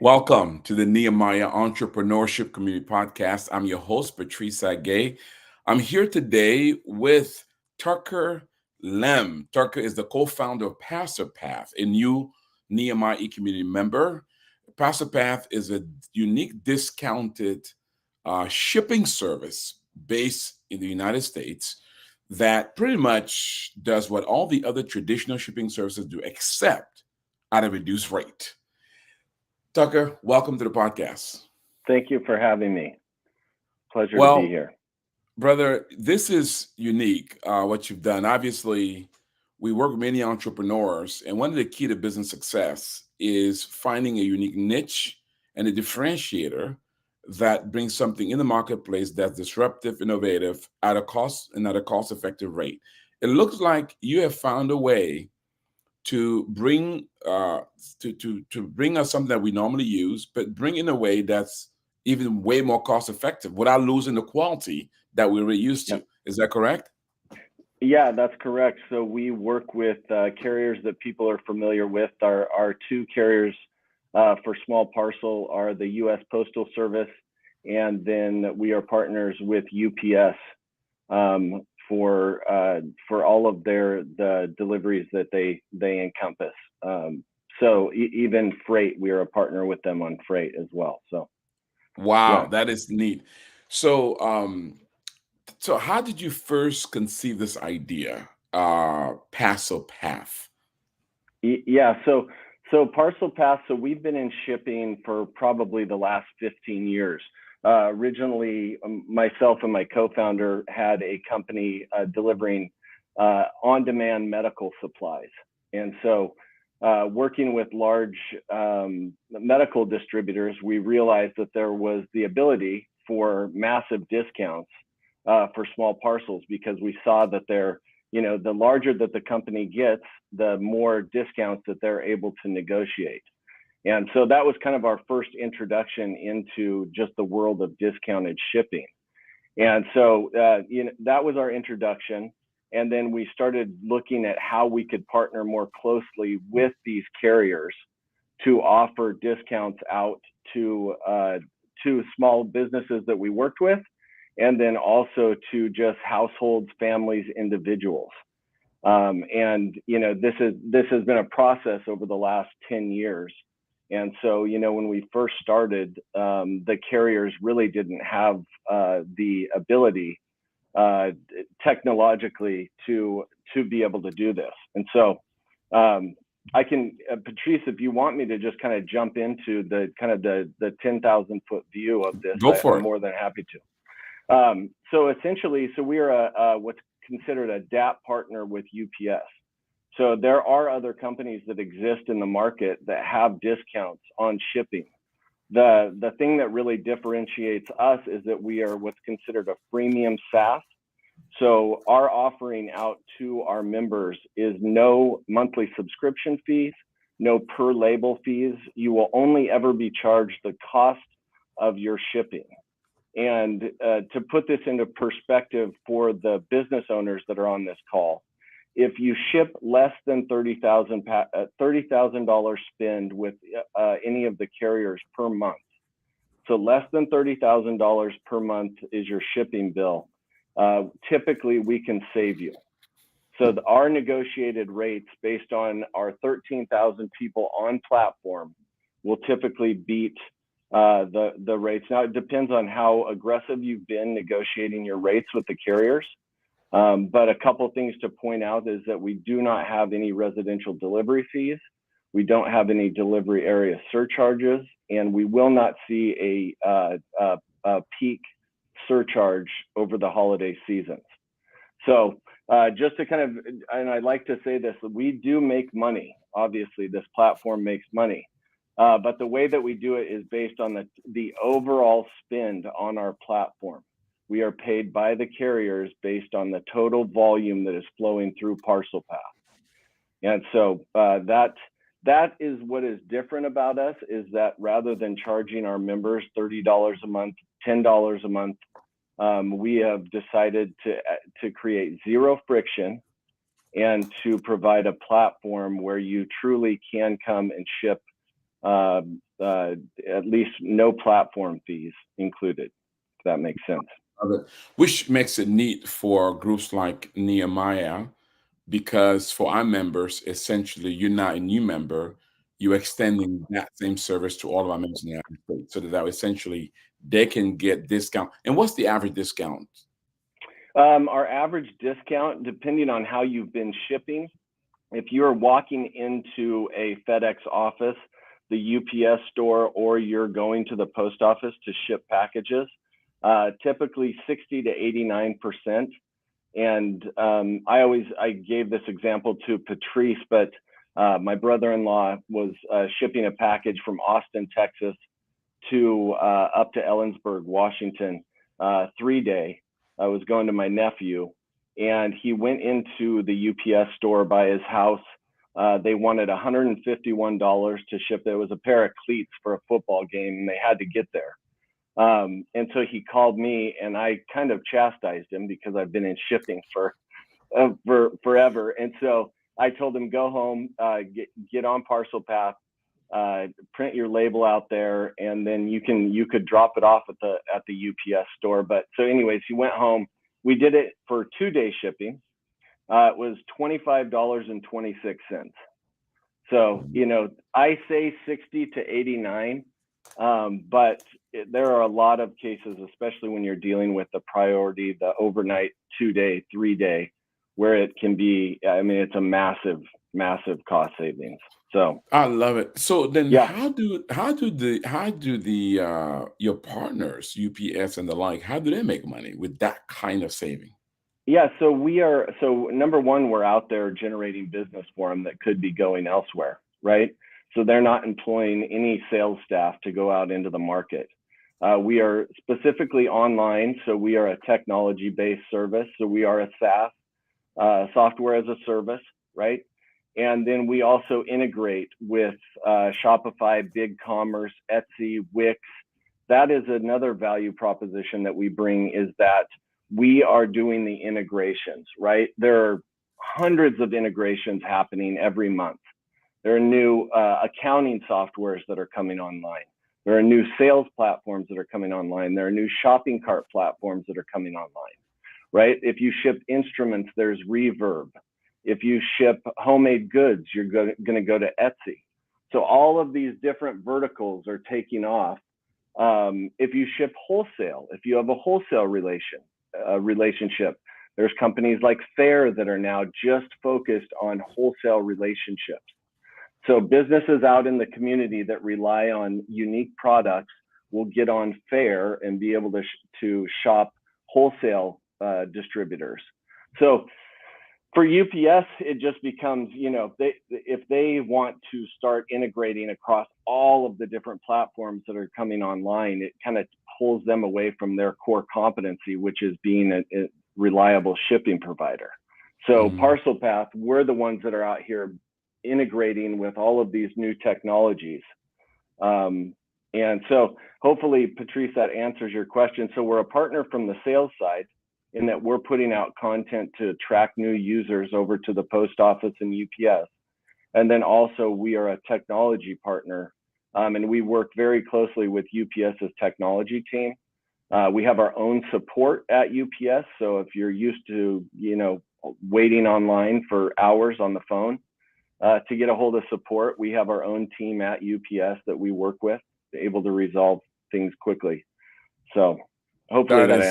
Welcome to the Nehemiah Entrepreneurship Community Podcast. I'm your host, Patrice Tsague. I'm here today with Tucker Lemm. Tucker is the co-founder of ParcelPath, a new Nehemiah community member. ParcelPath is a unique discounted shipping service based in the United States that pretty much does what all the other traditional shipping services do, except at a reduced rate. Tucker, welcome to the podcast. Thank you for having me. Pleasure to be here. Brother, this is unique, what you've done. Obviously, we work with many entrepreneurs, and one of the key to business success is finding a unique niche and a differentiator that brings something in the marketplace that's disruptive, innovative, at a cost-effective rate. It looks like you have found a way to bring bring us something that we normally use, but bring in a way that's even way more cost effective without losing the quality that we're really used to. Yep. Is that correct? Yeah, that's correct. So we work with carriers that people are familiar with. Our two carriers for small parcel are the U.S. Postal Service, and then we are partners with UPS for all of the deliveries that they encompass. So even freight, we are a partner with them on freight as well. So, wow, yeah. That is neat. So, so how did you first conceive this idea, ParcelPath? Yeah, so ParcelPath. So we've been in shipping for probably the last 15 years. Originally, myself and my co-founder had a company delivering on-demand medical supplies. And so working with large medical distributors, we realized that there was the ability for massive discounts for small parcels, because we saw that the larger that the company gets, the more discounts that they're able to negotiate. And so that was kind of our first introduction into just the world of discounted shipping. And so that was our introduction. And then we started looking at how we could partner more closely with these carriers to offer discounts out to small businesses that we worked with, and then also to just households, families, individuals. And this has been a process over the last 10 years. And so, when we first started, the carriers really didn't have the ability technologically to be able to do this. And so I can, Patrice, if you want me to just kind of jump into the 10,000 foot view of this, I'm more than happy to. So essentially, we are what's considered a DAP partner with UPS. So there are other companies that exist in the market that have discounts on shipping. The thing that really differentiates us is that we are what's considered a freemium SaaS. So our offering out to our members is no monthly subscription fees, no per label fees. You will only ever be charged the cost of your shipping. And to put this into perspective for the business owners that are on this call, if you ship less than $30,000 spend with any of the carriers per month, so less than $30,000 per month is your shipping bill, typically we can save you. So our negotiated rates based on our 13,000 people on platform will typically beat the rates. Now, it depends on how aggressive you've been negotiating your rates with the carriers. But a couple of things to point out is that we do not have any residential delivery fees. We don't have any delivery area surcharges, and we will not see a peak surcharge over the holiday seasons. So just to kind of, and I'd like to say this, we do make money. Obviously, this platform makes money. But the way that we do it is based on the overall spend on our platform. We are paid by the carriers based on the total volume that is flowing through ParcelPath. And so that is what is different about us, is that rather than charging our members $30 a month, $10 a month, we have decided to create zero friction and to provide a platform where you truly can come and ship uh, at least no platform fees included, if that makes sense. Of it, which makes it neat for groups like Nehemiah, because for our members, essentially, you're not a new member, you're extending that same service to all of our members in the United States, so that essentially they can get discount. And what's the average discount? Our average discount, depending on how you've been shipping, if you're walking into a FedEx office, the UPS store, or you're going to the post office to ship packages, typically 60 to 89%. And I gave this example to Patrice, but my brother-in-law was shipping a package from Austin, Texas, to up to Ellensburg, Washington, 3-day. I was going to my nephew, and he went into the UPS store by his house. They wanted $151 to ship. It was a pair of cleats for a football game, and they had to get there. And so he called me, and I kind of chastised him because I've been in shipping for forever. And so I told him, go home, get on ParcelPath, print your label out there, and then you could drop it off at the UPS store. But so anyways, he went home. We did it for 2-day shipping. It was $25.26. So, I say 60 to 89, but there are a lot of cases, especially when you're dealing with the priority, the overnight, 2-day, 3-day, where it can be, it's a massive, massive cost savings. So I love it. So then, yeah. how do the your partners, UPS and the like, how do they make money with that kind of saving? Yeah, so number one, we're out there generating business for them that could be going elsewhere, right? So they're not employing any sales staff to go out into the market. We are specifically online, so we are a technology-based service. So we are a SaaS, software as a service, right? And then we also integrate with Shopify, BigCommerce, Etsy, Wix. That is another value proposition that we bring, is that we are doing the integrations, right? There are hundreds of integrations happening every month. There are new accounting softwares that are coming online. There are new sales platforms that are coming online. There are new shopping cart platforms that are coming online, right? If you ship instruments, there's Reverb. If you ship homemade goods, you're going to go to Etsy. So all of these different verticals are taking off. If you ship wholesale, if you have a wholesale relationship, there's companies like Fair that are now just focused on wholesale relationships. So businesses out in the community that rely on unique products will get on Fair and be able to shop wholesale distributors. So for UPS, it just becomes, if they want to start integrating across all of the different platforms that are coming online, it kind of pulls them away from their core competency, which is being a reliable shipping provider. So ParcelPath, we're the ones that are out here integrating with all of these new technologies. And so hopefully, Patrice, that answers your question. So we're a partner from the sales side, in that we're putting out content to attract new users over to the post office and UPS. And then also we are a technology partner, and we work very closely with UPS's technology team. We have our own support at UPS. So if you're used to, waiting online for hours on the phone to get a hold of support, we have our own team at UPS that we work with, able to resolve things quickly. So hopefully that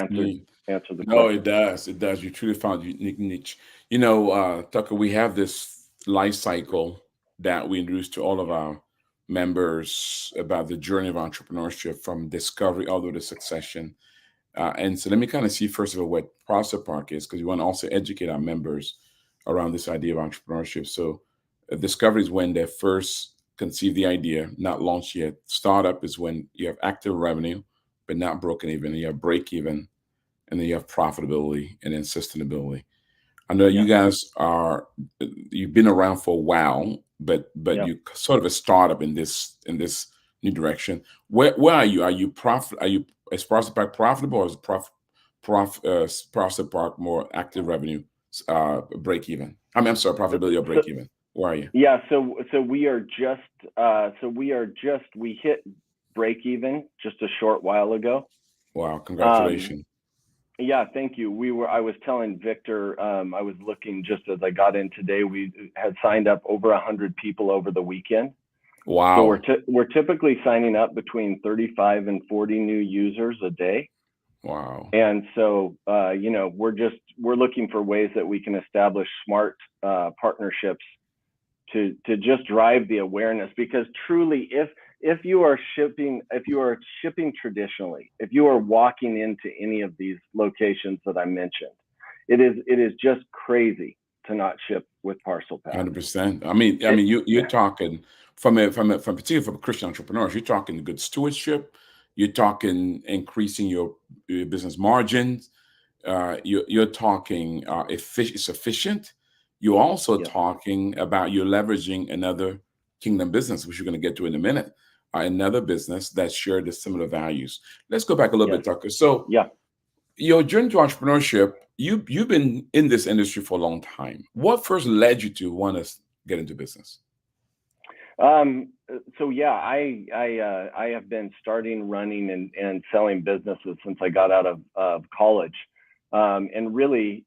answers the No, question. it does. It does. You truly found a unique niche. Tucker, we have this life cycle that we introduce to all of our members about the journey of entrepreneurship, from discovery all the way to succession. And so let me kind of see, first of all, what ParcelPath is, because we want to also educate our members around this idea of entrepreneurship. So discovery is when they first conceive the idea, not launched yet. Startup is when you have active revenue, but not broken even. You have break even, and then you have profitability, and then sustainability. I know you guys you've been around for a while, but you sort of a startup in this new direction. Where are you? Are you is ParcelPath profitable, or is ParcelPath more active revenue break even? I'm sorry, profitability or So break even. Where are you? yeah, so we hit break even just a short while ago. Wow, Um, congratulations. yeah, thank you. I was telling Victor, I was looking just as I got in today. We had signed up over 100 people over the weekend. So Wow. we're typically signing up between 35 and 40 new users a day. Wow. And so, we're looking for ways that we can establish smart partnerships to just drive the awareness, because truly, if you are shipping traditionally, if you are walking into any of these locations that I mentioned, it is just crazy to not ship with ParcelPath. 100%. I mean, you're Yeah, talking from particularly from Christian entrepreneurs. You're talking good stewardship. You're talking increasing your business margins. You're talking it's efficient. You're also yeah, talking about you're leveraging another kingdom business, which you're going to get to in a minute. Another business that shared the similar values. Let's go back a little yes, bit, Tucker. So yeah. your journey to entrepreneurship, you've been in this industry for a long time. What first led you to want to get into business? So yeah, I have been starting running and selling businesses since I got out of college. And really,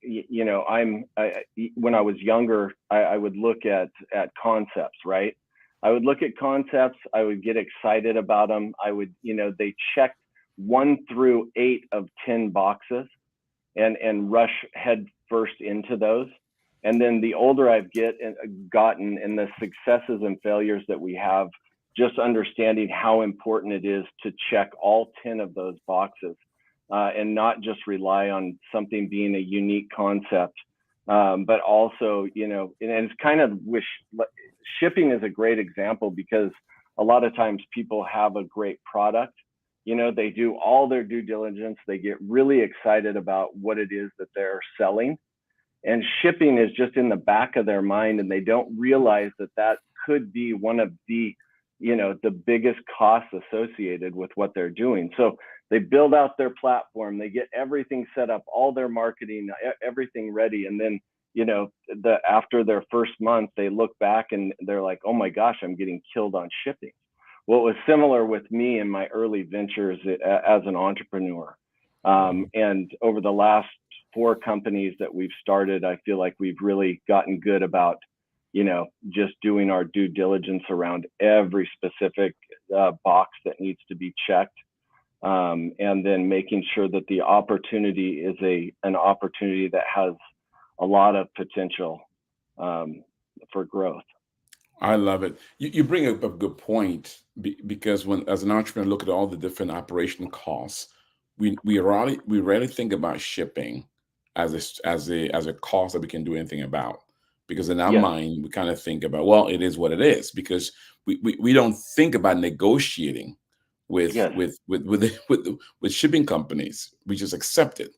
when I was younger, I would look at concepts, right? I would look at concepts. I would get excited about them. They checked 1 through 8 of 10 boxes, and rush head first into those. And then the older gotten, and the successes and failures that we have, just understanding how important it is to check all 10 of those boxes, and not just rely on something being a unique concept, but also, and it's kind of shipping is a great example, because a lot of times people have a great product. They do all their due diligence. They get really excited about what it is that they're selling, and shipping is just in the back of their mind, and they don't realize that could be one of the biggest costs associated with what they're doing. So they build out their platform, they get everything set up, all their marketing, everything ready, and then after their first month, they look back and they're like, oh my gosh, I'm getting killed on shipping. Well, it was similar with me in my early ventures as an entrepreneur. Wow. And over the last 4 companies that we've started, I feel like we've really gotten good about, just doing our due diligence around every specific box that needs to be checked. And then making sure that the opportunity is an opportunity that has a lot of potential for growth. I love it. You bring up a good point because when, as an entrepreneur, look at all the different operational costs, we rarely think about shipping as a cost that we can do anything about. Because in our Yes, mind, we kind of think about, well, it is what it is. Because we don't think about negotiating with yes, with with with with shipping companies. We just accept it.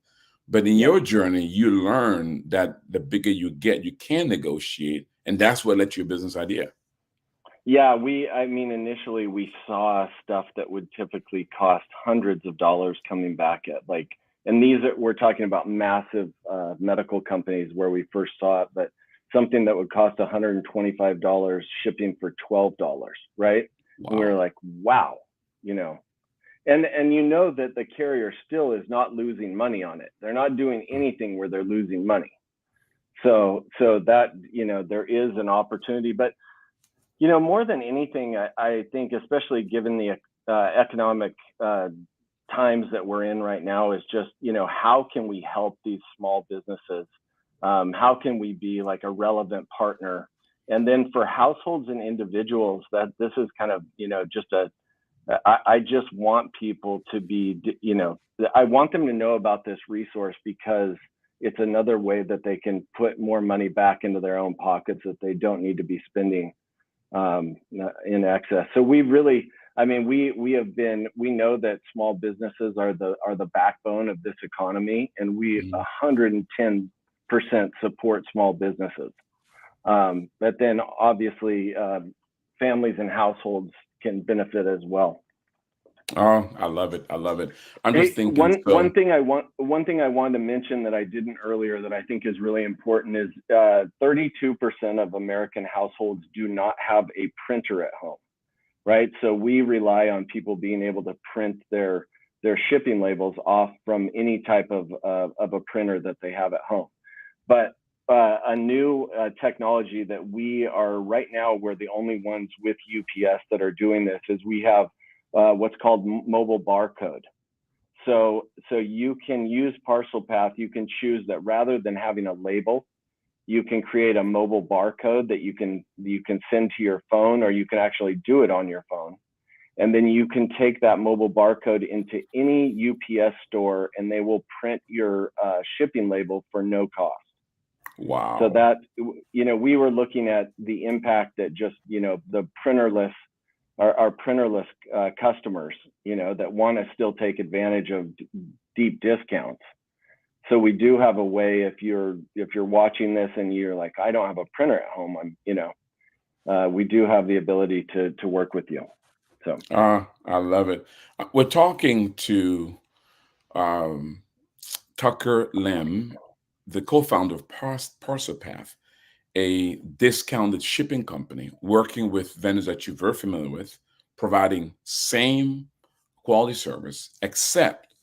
But in yes. your journey, you learn that the bigger you get, you can negotiate, and that's what led to your business idea. Yeah, initially we saw stuff that would typically cost hundreds of dollars coming back at and we're talking about massive medical companies where we first saw it, but something that would cost $125 shipping for $12, right? And we were Wow. like, wow, you know, and that the carrier still is not losing money on it. They're not doing anything where they're losing money. So that, there is an opportunity, but more than anything, I think, especially given the economic times that we're in right now, is just, how can we help these small businesses? How can we be like a relevant partner? And then for households and individuals, that this is kind of, I just want people to be, I want them to know about this resource, because it's another way that they can put more money back into their own pockets that they don't need to be spending in excess. So we really, we know that small businesses are the backbone of this economy, and we Mhm. 110% support small businesses. But then obviously, families and households can benefit as well. Oh, I love it. I love it. I'm just Hey, thinking, one so thing I wanted to mention that I didn't earlier that I think is really important is 32% of American households do not have a printer at home, right? So we rely on people being able to print their shipping labels off from any type of a printer that they have at home. But a new technology that we are right now, we're the only ones with UPS that are doing this, is we have what's called mobile barcode. So you can use ParcelPath. You can choose that rather than having a label, you can create a mobile barcode that you can send to your phone, or you can actually do it on your phone. And then you can take that mobile barcode into any UPS store, and they will print your shipping label for no cost. So wow. that, we were looking at the impact that just, the printerless, our printerless customers, that want to still take advantage of deep discounts. So we do have a way, if you're watching this and you're like, I don't have a printer at home, we do have the ability to work with you. So I love it. We're talking to um, Tucker Lemm, the co-founder of ParcelPath, a discounted shipping company working with vendors that you're very familiar with, providing same quality service, except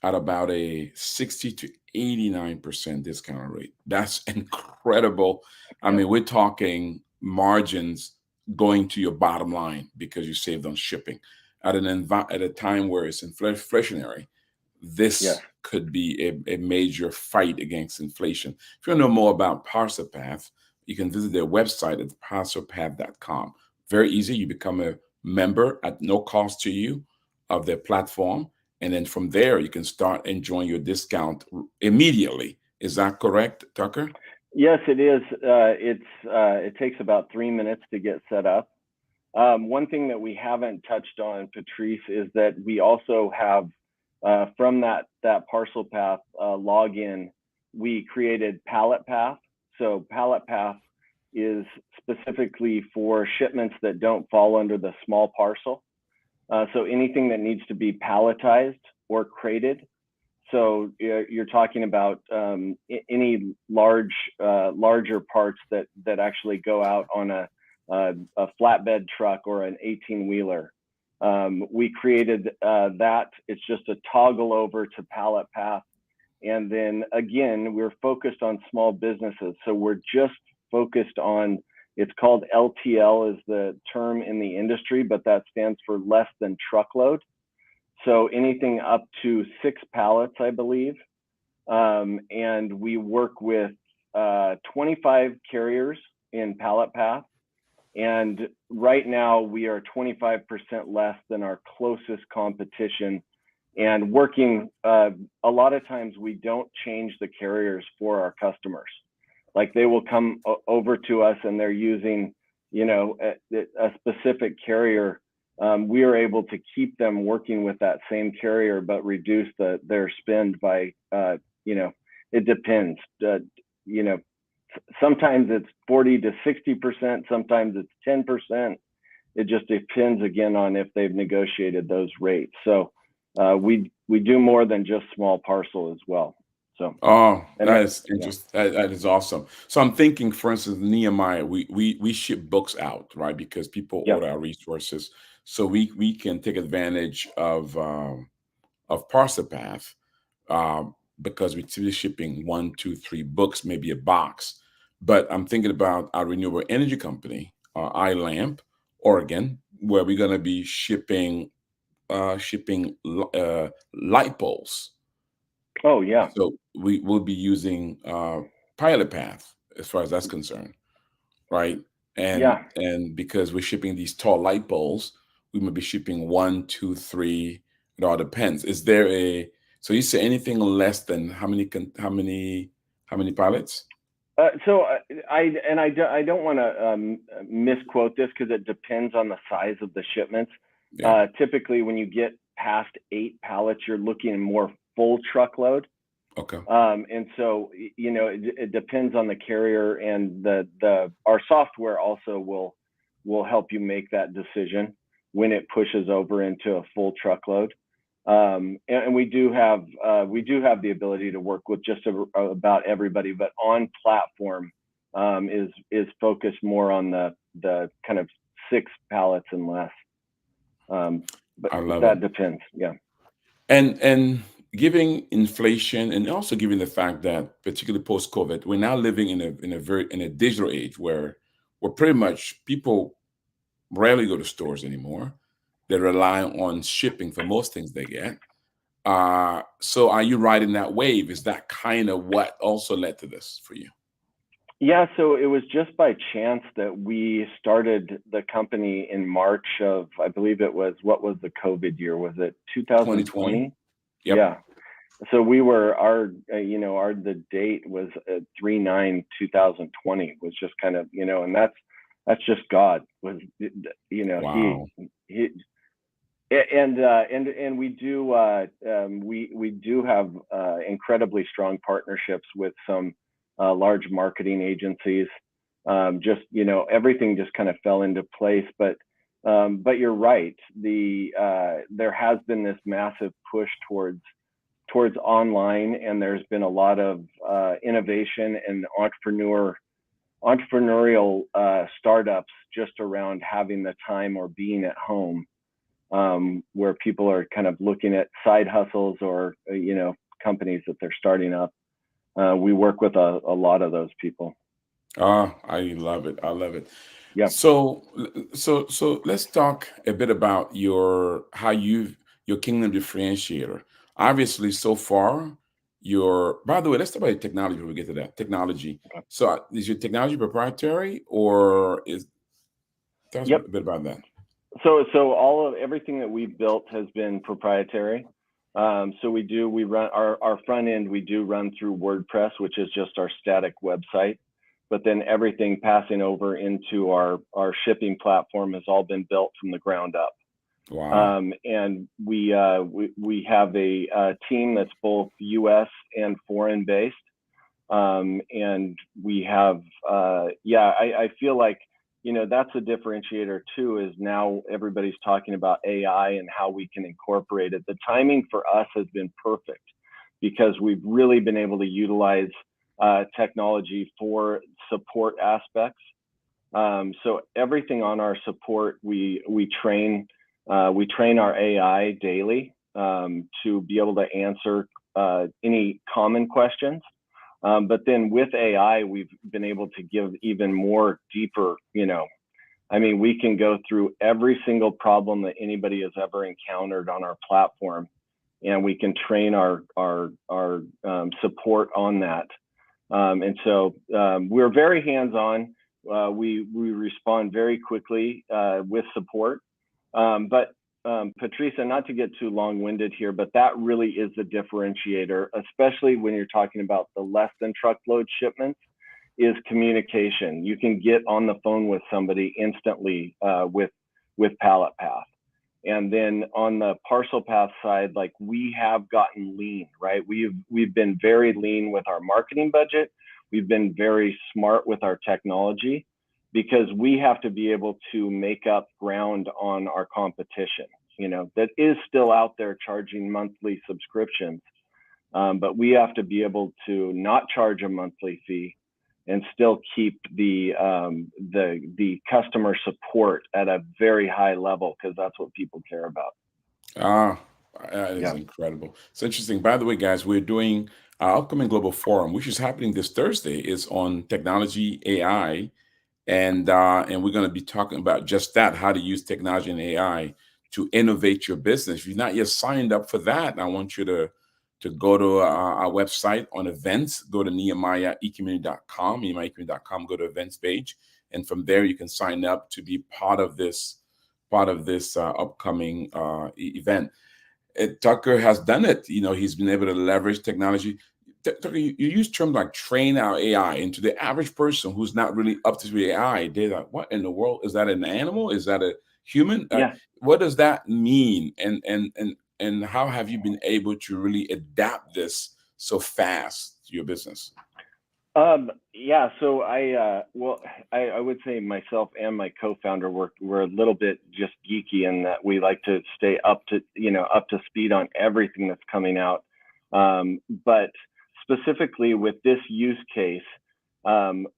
at about a 60 to 89% discount rate. That's incredible. I yeah, mean, we're talking margins going to your bottom line because you saved on shipping. At a time where it's inflationary, yes. this could be a major fight against inflation. If you want to know more about ParcelPath, you can visit their website at parcelpath.com. Very easy. You become a member at no cost to you of their platform. And then from there, you can start enjoying your discount immediately. Is that correct, Tucker? Yes, it is. It takes about 3 minutes to get set up. One thing that we haven't touched on, Patrice, is that we also have from that ParcelPath login, we created PalletPath. So PalletPath is specifically for shipments that don't fall under the small parcel. So anything that needs to be palletized or crated. So you're talking about any larger parts that actually go out on a flatbed truck or an 18-wheeler. We created that. It's just a toggle over to PalletPath. And then again, we're focused on small businesses. So we're just focused on, it's called LTL is the term in the industry, but that stands for less than truckload. So anything up to 6 pallets, I believe. And we work with 25 carriers in PalletPath. And right now we are 25% less than our closest competition. And working, a lot of times we don't change the carriers for our customers. Like they will come over to us and they're using, a specific carrier. We are able to keep them working with that same carrier, but reduce their spend by, it depends. Sometimes it's 40 to 60%, sometimes it's 10%. It just depends again on if they've negotiated those rates. So we do more than just small parcel as well. So, Oh, and that is interesting. That is awesome. So I'm thinking, for instance, Nehemiah, we ship books out, right? Because people yeah. order our resources, so we can take advantage of ParcelPath, because we're typically shipping one, two, three books, maybe a box. But I'm thinking about our renewable energy company, iLamp, Oregon, where we're going to be shipping light poles. Oh yeah. So we will be using pilot path as far as that's concerned, right? Yeah. And because we're shipping these tall light poles, we might be shipping one, two, three. It all depends. Is there a so you say anything less than how many pilots? I don't want to misquote this because it depends on the size of the shipments. Yeah. Typically, when you get past 8 pallets, you're looking more full truckload. Okay. And so, it depends on the carrier, and our software also will help you make that decision. when it pushes over into a full truckload. And we do have the ability to work with just about everybody, but on platform is focused more on the kind of 6 pallets and less. But I love that it. depends. Yeah. And giving inflation, and also given the fact that particularly post COVID, we're now living in a digital age where pretty much people rarely go to stores anymore. They rely on shipping for most things they get. So are you riding that wave? Is that kind of what also led to this for you? Yeah, so it was just by chance that we started the company in March of, I believe it was, what was the COVID year? Was it 2020? 2020? Yep. Yeah. So we were the date was 3/9/2020 was just kind of, and that's just God was, Wow. he and we do have incredibly strong partnerships with some large marketing agencies. Just everything just kind of fell into place. But you're right. There has been this massive push towards online, and there's been a lot of innovation and entrepreneurial startups just around having the time or being at home, where people are kind of looking at side hustles or companies that they're starting up. We work with a lot of those people. I love it. I love it. Yeah. So let's talk a bit about your kingdom differentiator. Obviously, so far, by the way, let's talk about technology before we get to that. Technology. So is your technology proprietary, or tell us a Yep. bit about that? So everything that we've built has been proprietary. So we run our front end, we do run through WordPress, which is just our static website. But then everything passing over into our shipping platform has all been built from the ground up. Wow. And we have a team that's both U.S. and foreign based. And we have, I feel like, that's a differentiator too, is now everybody's talking about AI and how we can incorporate it. The timing for us has been perfect because we've really been able to utilize technology for support aspects. So everything on our support, we train our AI daily to be able to answer any common questions. But then with AI, we've been able to give even more deeper, we can go through every single problem that anybody has ever encountered on our platform, and we can train our support on that. And so we're very hands-on. We respond very quickly with support. But Patrice, and not to get too long-winded here, but that really is the differentiator, especially when you're talking about the less than truckload shipments, is communication. You can get on the phone with somebody instantly with ParcelPath. And then on the ParcelPath side, like, we have gotten lean, right? We've been very lean with our marketing budget. We've been very smart with our technology, because we have to be able to make up ground on our competition, that is still out there charging monthly subscriptions. But we have to be able to not charge a monthly fee and still keep the customer support at a very high level, because that's what people care about. Ah, that is Yeah. incredible. It's interesting. By the way, guys, we're doing our upcoming global forum, which is happening this Thursday, is on technology, AI, and we're going to be talking about just that: how to use technology and AI to innovate your business. If you've not yet signed up for that, I want you to go to our website on events. Go to nehemiahecommunity.com, nehemiahecommunity.com. Go to events page, and from there you can sign up to be part of this upcoming event. Tucker has done it. He's been able to leverage technology. Tucker, you use terms like train our AI, and to the average person who's not really up to the AI, they're like, "What in the world is that? An animal? Is that a human? Yeah. What does that mean?" And how have you been able to really adapt this so fast to your business? Yeah, so I would say myself and my co-founder we're a little bit just geeky in that we like to stay up to speed on everything that's coming out. But specifically with this use case,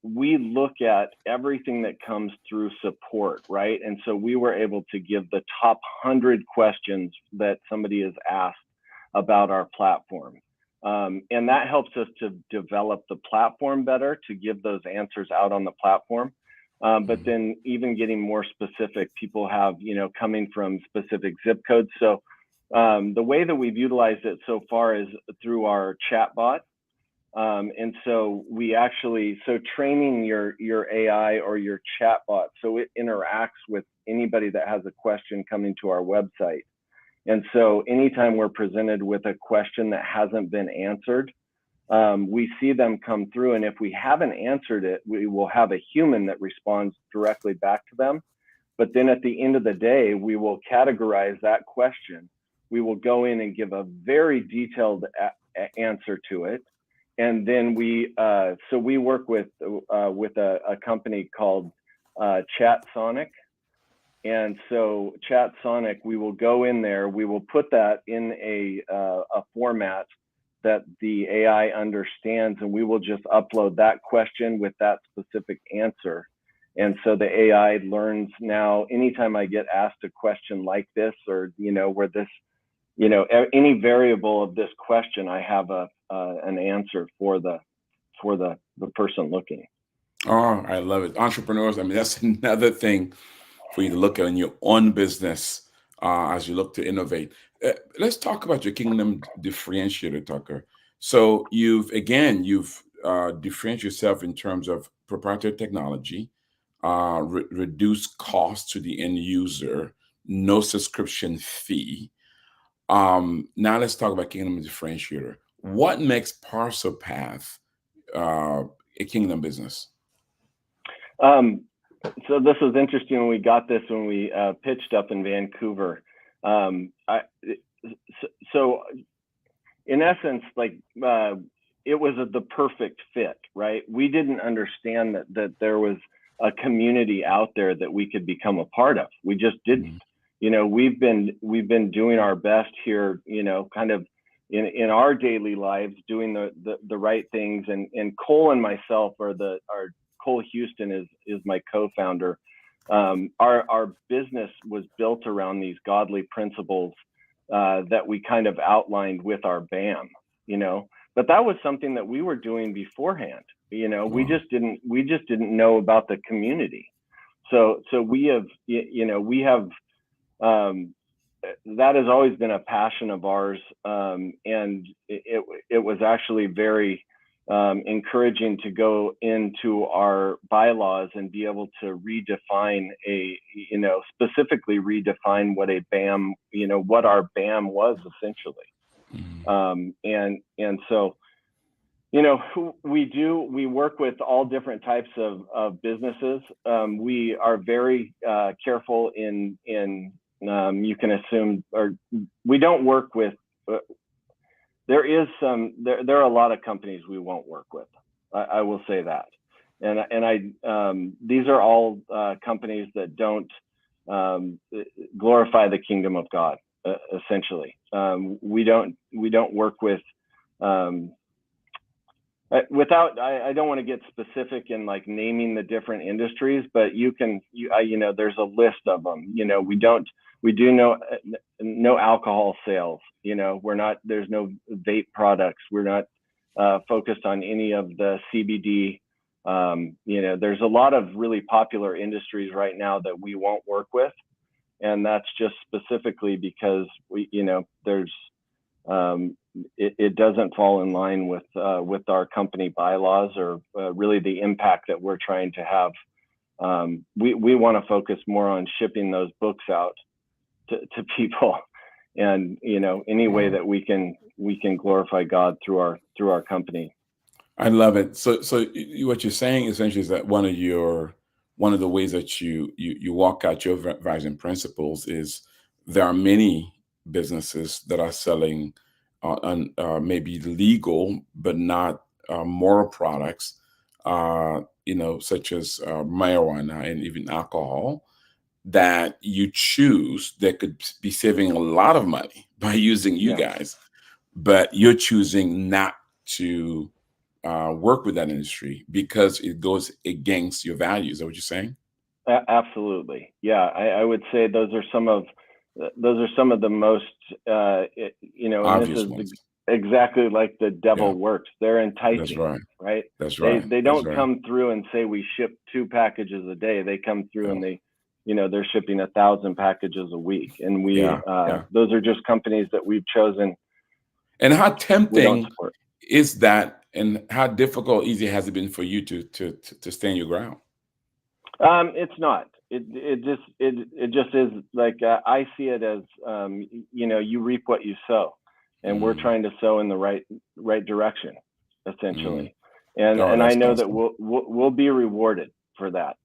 we look at everything that comes through support, right? And so we were able to give the top 100 questions that somebody has asked about our platform. And that helps us to develop the platform better, to give those answers out on the platform. But then even getting more specific, people have, coming from specific zip codes. So the way that we've utilized it so far is through our chatbot. And so training your AI or your chatbot, so it interacts with anybody that has a question coming to our website. And so anytime we're presented with a question that hasn't been answered, we see them come through. And if we haven't answered it, we will have a human that responds directly back to them. But then at the end of the day, we will categorize that question. We will go in and give a very detailed answer to it. And then we work with a company called Sonic. And so Sonic, we will go in there, we will put that in a format that the AI understands, and we will just upload that question with that specific answer. And so the AI learns now, anytime I get asked a question like this, or, where this, any variable of this question, I have an answer for the person looking. Oh, I love it. Entrepreneurs, I mean, that's another thing for you to look at in your own business as you look to innovate. Let's talk about your kingdom differentiator, Tucker. So you've differentiated yourself in terms of proprietary technology, reduce cost to the end user, no subscription fee. Now let's talk about kingdom differentiator. What makes ParcelPath a kingdom business? So this was interesting when we got this, when we pitched up in Vancouver. So in essence, it was the perfect fit, right? We didn't understand that there was a community out there that we could become a part of. We just didn't. We've been doing our best here, kind of in our daily lives, doing the right things. And Cole and myself Cole Houston is my co-founder. Our business was built around these godly principles that we kind of outlined with our BAM, but that was something that we were doing beforehand. We just didn't know about the community. So we have that has always been a passion of ours, and it was actually very encouraging to go into our bylaws and be able to specifically redefine what a BAM, what our BAM was essentially. And so, we work with all different types of businesses. We are very careful in you can assume, or we don't work with, there are a lot of companies we won't work with. I will say that. And these are all companies that don't glorify the kingdom of God, essentially. We don't work with, I don't want to get specific in naming the different industries, but there's a list of them. We do no alcohol sales. There's no vape products. We're not focused on any of the CBD. There's a lot of really popular industries right now that we won't work with. And that's just specifically because it doesn't fall in line with our company bylaws or really the impact that we're trying to have. We want to focus more on shipping those books out to people, and any way that we can glorify God through our company. I love it. So what you're saying essentially is that one of the ways that you walk out your advising principles is there are many businesses that are selling maybe legal but not moral products, such as marijuana and even alcohol, that you choose that could be saving a lot of money by using you Yeah. guys, but you're choosing not to work with that industry because it goes against your values. Is that what you're saying? Absolutely. Yeah, I would say those are some of the most and this Obvious is ones. exactly like the devil Yeah, works. They're that's enticing, right. right? That's They right. they That's don't right. come through and say we ship 2 packages a day. They come through Yeah, and they're shipping 1,000 packages a week, and yeah, yeah. those are just companies that we've chosen. And how We don't tempting support. is that, and how difficult, easy has it been for you to stand your ground? It's not. It just is like I see it as you reap what you sow, and we're Mm, trying to sow in the right direction, mm. essentially, and Oh, and I that's know that awesome. we'll be rewarded for that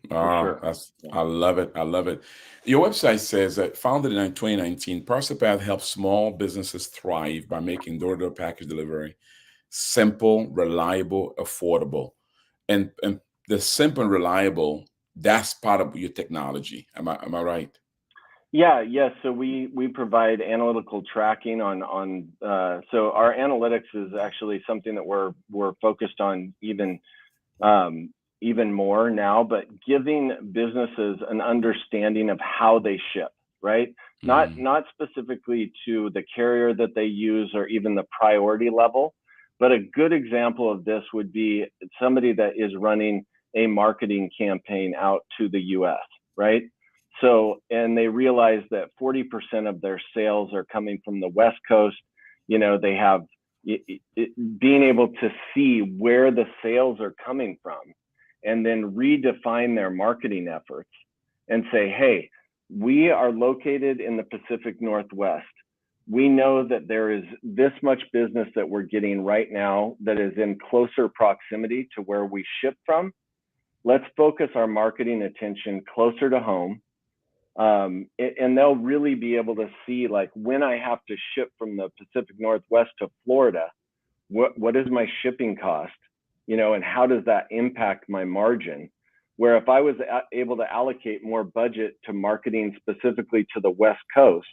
for Ah, sure. that's Yeah. I love it. I love it. Your website says that founded in 2019, ParcelPath helps small businesses thrive by making door-to-door package delivery simple, reliable, affordable. And the simple and reliable, that's part of your technology. Am I right? Yeah, yes. So we provide analytical tracking on so our analytics is actually something that we're focused on um, even more now, but giving businesses an understanding of how they ship, right? Mm, Not specifically to the carrier that they use or even the priority level, but a good example of this would be somebody that is running a marketing campaign out to the US, right? So, and they realize that 40% of their sales are coming from the West Coast. They have being able to see where the sales are coming from and then redefine their marketing efforts and say, hey, we are located in the Pacific Northwest. We know that there is this much business that we're getting right now that is in closer proximity to where we ship from. Let's focus our marketing attention closer to home. And they'll really be able to see, like, when I have to ship from the Pacific Northwest to Florida, what is my shipping cost, and how does that impact my margin? Where if I was able to allocate more budget to marketing specifically to the West Coast,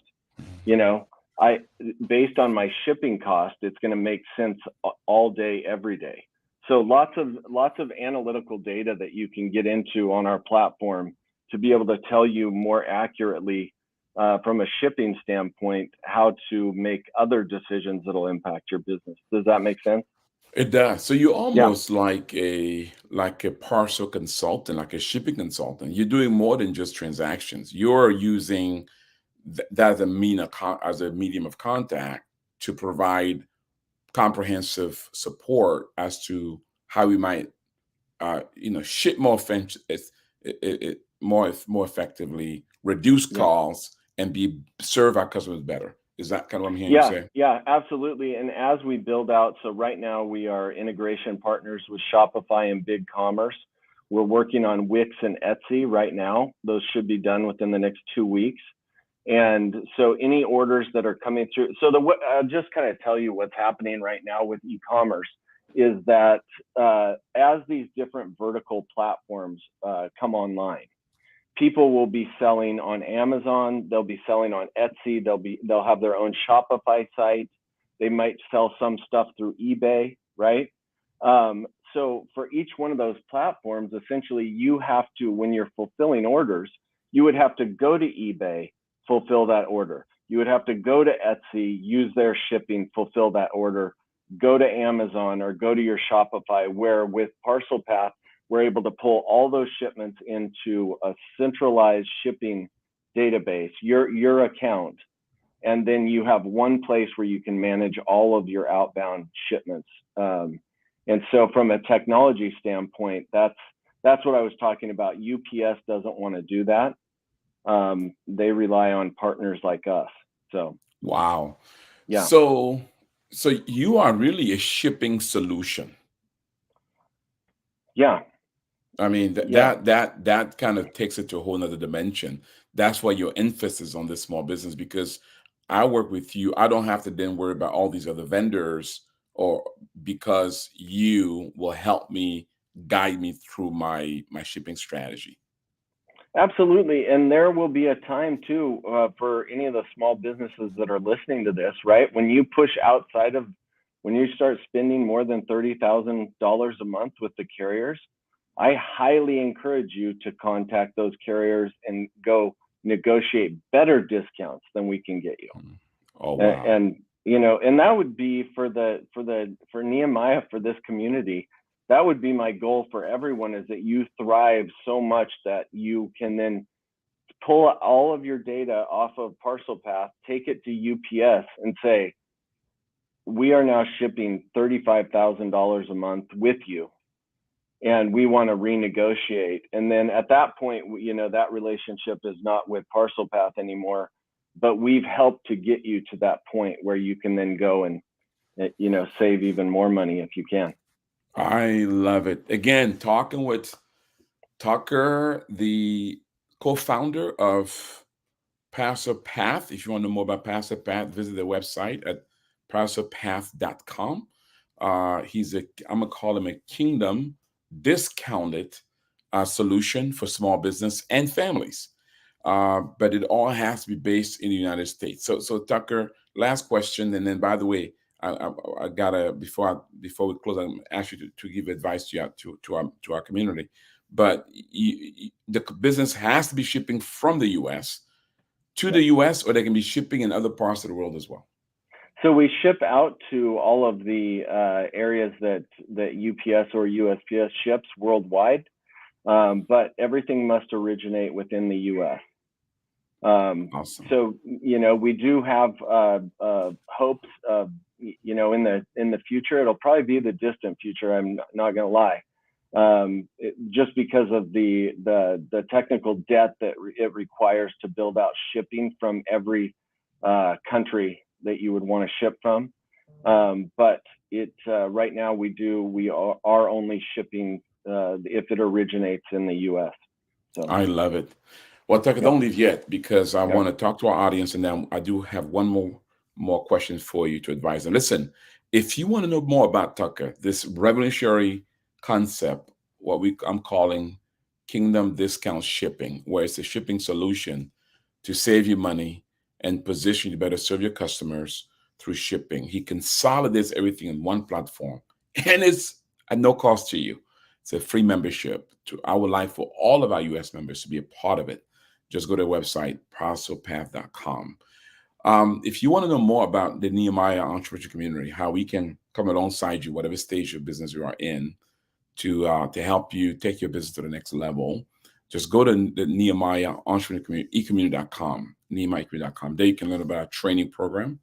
you know, I based on my shipping cost, it's going to make sense all day, every day. So lots of analytical data that you can get into on our platform to be able to tell you more accurately from a shipping standpoint how to make other decisions that'll impact your business. Does that make sense? it does. So you're Yeah. almost like a parcel consultant, like a shipping consultant. You're doing more than just transactions. You're using that as as a medium of contact to provide comprehensive support as to how we might ship more effectively, reduce Yeah. costs, and be serve our customers better. Is that kind of what I'm hearing you Yeah, say? yeah, absolutely. And as we build out, so right now we are integration partners with Shopify and BigCommerce. We're working on Wix and Etsy right now. Those should be done within the next 2 weeks. And so any orders that are coming through, so I'll just kind of tell you what's happening right now with e-commerce is that as these different vertical platforms come online, people will be selling on Amazon, they'll be selling on Etsy, they'll have their own Shopify site, they might sell some stuff through eBay, right? So for each one of those platforms, essentially you have to, when you're fulfilling orders, you would have to go to eBay, fulfill that order. You would have to go to Etsy, use their shipping, fulfill that order, go to Amazon or go to your Shopify, where with ParcelPath, we're able to pull all those shipments into a centralized shipping database, your account, and then you have one place where you can manage all of your outbound shipments. And so, from a technology standpoint, that's what I was talking about. UPS doesn't want to do that. They rely on partners like us. So, Wow. yeah, So so you are really a shipping solution. yeah, I mean, yeah, that kind of takes it to a whole nother dimension. That's why your emphasis on this small business, because I work with you. I don't have to then worry about all these other vendors, or because you will help me guide me through my shipping strategy. Absolutely. And there will be a time too for any of the small businesses that are listening to this, right? When you push outside of, when you start spending more than $30,000 a month with the carriers, I highly encourage you to contact those carriers and go negotiate better discounts than we can get you. Oh, wow. And you know, and that would be for Nehemiah, for this community. That would be my goal for everyone, is that you thrive so much that you can then pull all of your data off of ParcelPath, take it to UPS and say, we are now shipping $35,000 a month with you, and we want to renegotiate. And then at that point, you know, that relationship is not with ParcelPath anymore, but we've helped to get you to that point where you can then go and, you know, save even more money if you can. I love it. Again, talking with Tucker, the co-founder of ParcelPath. If you want to know more about ParcelPath, visit their website at ParcelPath.com. I'm gonna call him a kingdom discounted solution for small business and families. But it all has to be based in the United States. So Tucker, last question, and then by the way, I gotta before we close, I'm ask you to give advice to our community. But the business has to be shipping from the U.S. to the U.S., or they can be shipping in other parts of the world as well. So we ship out to all of the areas that UPS or USPS ships worldwide, but everything must originate within the U.S. Awesome. So, you know, we do have hopes of, you know, in the future. It'll probably be the distant future, I'm not going to lie, just because of the technical debt that it requires to build out shipping from every country that you would want to ship from. But right now we are only shipping if it originates in the U.S. So I love it. Well, Tucker, yeah. don't leave yet, because I Yeah. want to talk to our audience, and then I do have one more question for you to advise them. Listen, if you want to know more about Tucker, this revolutionary concept, I'm calling Kingdom Discount Shipping, where it's a shipping solution to save you money and position you to better serve your customers through shipping. He consolidates everything in one platform, and it's at no cost to you. It's a free membership. I would like for all of our U.S. members to be a part of it. Just go to the website, ParcelPath.com. If you want to know more about the Nehemiah entrepreneurship community, how we can come alongside you, whatever stage of business you are in, to help you take your business to the next level, just go to the Nehemiah entrepreneur community, ecommunity.com, nehemiahcommunity.com. There you can learn about our training program,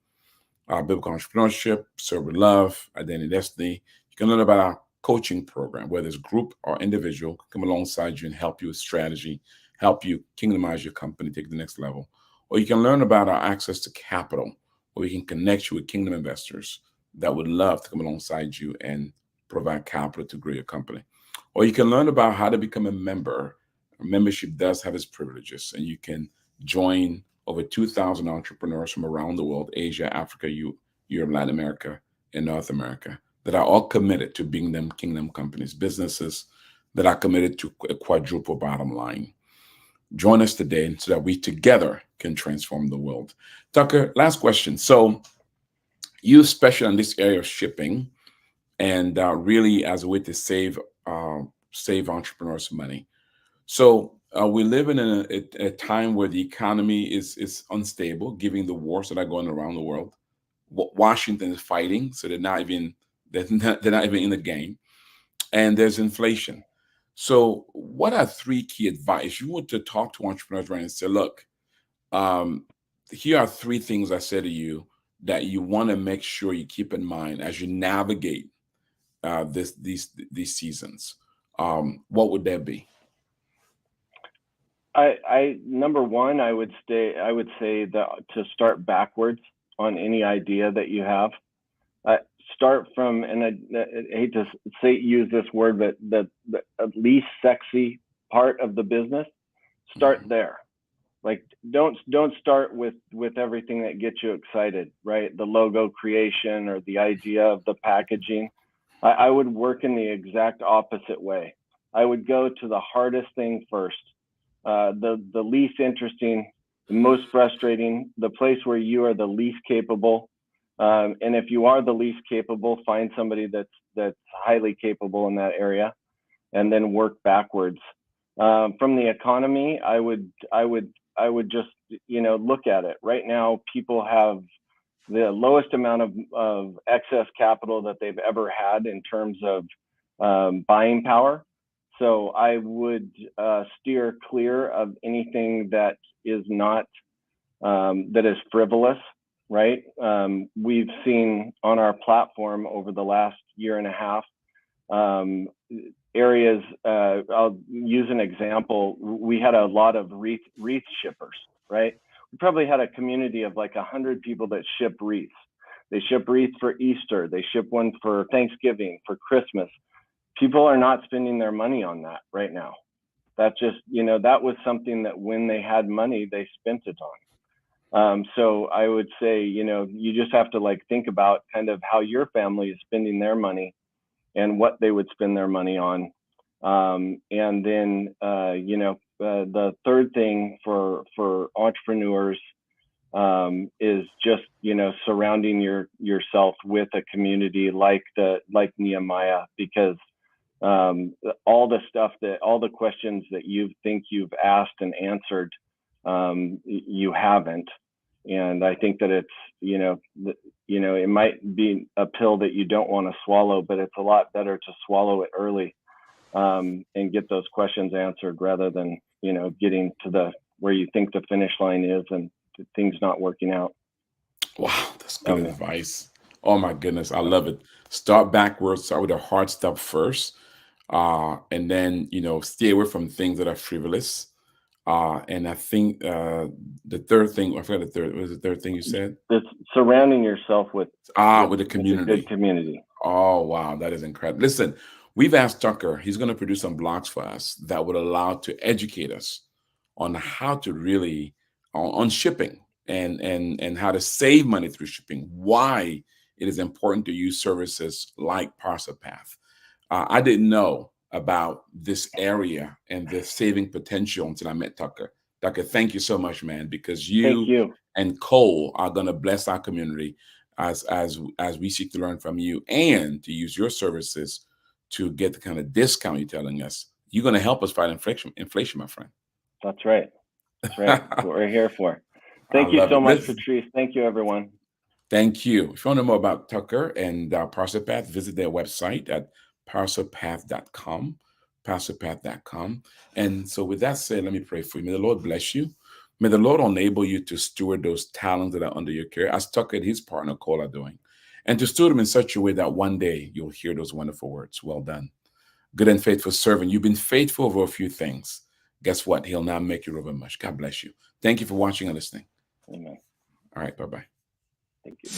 biblical entrepreneurship, serve with love, identity, destiny. You can learn about our coaching program, whether it's group or individual, come alongside you and help you with strategy, help you kingdomize your company, take it to the next level. Or you can learn about our access to capital, where we can connect you with kingdom investors that would love to come alongside you and provide capital to grow your company. Or you can learn about how to become a member. Membership does have its privileges, and you can join over 2,000 entrepreneurs from around the world, Asia, Africa, Europe, Latin America, and North America, that are all committed to being them kingdom companies, businesses that are committed to a quadruple bottom line. Join us today so that we together can transform the world. Tucker, last question. So you special in this area of shipping, and really as a way to save entrepreneurs money. So we live in a time where the economy is unstable, given the wars that are going around the world. Washington is fighting, so they're not even in the game, and there's inflation. So, what are three key advice you want to talk to entrepreneurs right now and say, look, um, here are three things I say to you that you want to make sure you keep in mind as you navigate these seasons. What would that be? I number one, I would say that to start backwards on any idea that you have. Start from, and I hate to use this word, but the least sexy part of the business. Start there. Like don't start with everything that gets you excited, right? The logo creation or the idea of the packaging. I would work in the exact opposite way. I would go to the hardest thing first, the least interesting, the most frustrating, the place where you are the least capable. And if you are the least capable, find somebody that's highly capable in that area, and then work backwards. From the economy, I would just look at it. Right now, people have the lowest amount of excess capital that they've ever had in terms of buying power. So I would steer clear of anything that is not that is frivolous, right? We've seen on our platform over the last year and a half areas. I'll use an example. We had a lot of wreath shippers, right? We probably had a community of like 100 people that ship wreaths. They ship wreaths for Easter. They ship one for Thanksgiving, for Christmas. People are not spending their money on that right now. That just, that was something that when they had money, they spent it on. So I would say, you just have to like think about kind of how your family is spending their money and what they would spend their money on. And then, the third thing for entrepreneurs is just, surrounding yourself with a community like Nehemiah, because all the questions that you think you've asked and answered, you haven't. And I think that it's, it might be a pill that you don't want to swallow, but it's a lot better to swallow it early and get those questions answered rather than, getting to where you think the finish line is and things not working out. Wow, that's good advice. Oh my goodness, I love it. Start backwards, start with the hard stuff first, and then stay away from things that are frivolous. And I think the third thing, I forgot the third. What was the third thing you said? It's surrounding yourself with With a a community. good community. Oh wow, that is incredible. Listen, we've asked Tucker. He's going to produce some blogs for us that would allow to educate us on how to really on shipping and how to save money through shipping. Why it is important to use services like ParcelPath. I didn't know about this area and the saving potential until I met Tucker. Tucker, thank you so much, man, because Thank you you. and Cole are going to bless our community as we seek to learn from you and to use your services to get the kind of discount you're telling us. You're going to help us fight inflation, my friend. That's right. That's right. That's what we're here for. I Thank you love so it. much, Patrice. Thank you, everyone. Thank you. If you want to know more about Tucker and ParcelPath, visit their website at parcelpath.com, parcelpath.com. And so with that said, let me pray for you. May the Lord bless you. May the Lord enable you to steward those talents that are under your care, as Tucker and his partner Cole are doing, and to steward them in such a way that one day you'll hear those wonderful words. Well done. Good and faithful servant. You've been faithful over a few things. Guess what? He'll now make you over much. God bless you. Thank you for watching and listening. Amen. All right. Bye-bye. Thank you.